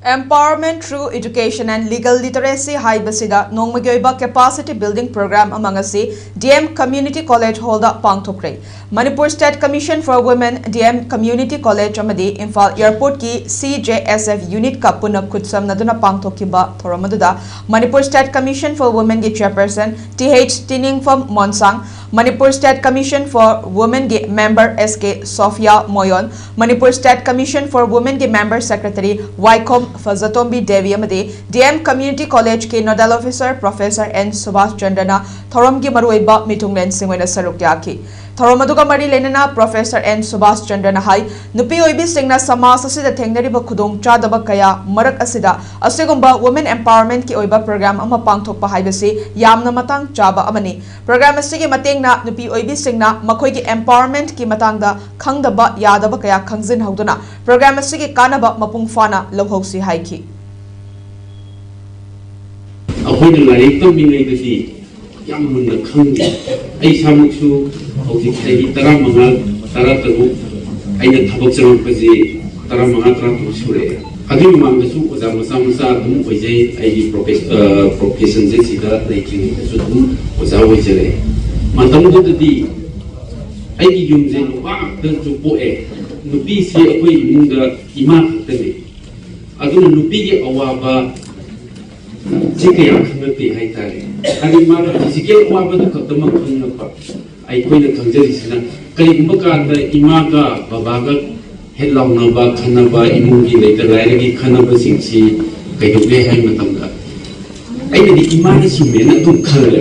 Empowerment through education and legal literacy haibasida nongmagoiba capacity building program among DM Community College holda pangthokre. Manipur State Commission for Women DM Community College amadi Imphal Airport ki CJSF unit ka punna kutsam naduna pangthokiba thoramaduda Manipur State Commission for Women ki chairperson TH Tiningpham Monsang, Manipur State Commission for Women ki member SK Sophia Moyon, Manipur State Commission for Women ki member secretary Wycom Fazatombi Devi amadi DM Community College ke nodal officer Professor N Subhash Chandra thorom ki maruiba mitunglen singwena saruk yaki. Thorom aduga mari lenana Professor N Subhash Chandra hai nupi oibi singna samas asida thengnariba khudong chadaba kaya marak asida asigumba women empowerment ki oiba program ama pangthokpa haibasi yamna matang chaba amani. Program asigi matengna nupi oibi singna makhoi ki empowerment ki matangda khangdaba yadaba kaya khangjin hauduna program asigi kanaba mapung fana lohausi haiki. Ahoy larik to mingai basi yam munna khangdi ai samuksu hauji sai tara mangal tara taru aina thabak charam paji tara mangal tara tu sure adu mang su oja masa masa dum oje ai profession je sida leking su dum oja oje mantam du di ai gi yum je no ba den chu po e nupi se akoi imungda ima khakte adu nupi ge awaba jike yang khangte hai tare ani ma jike awaba du khatama khangna pa ai koina khangjari sina kali gumba da ima ga baba ga helawna ba khana ba imugi leita lairagi khana ba singsi kai dole hai matam da ai ni ima ni sumena dum khale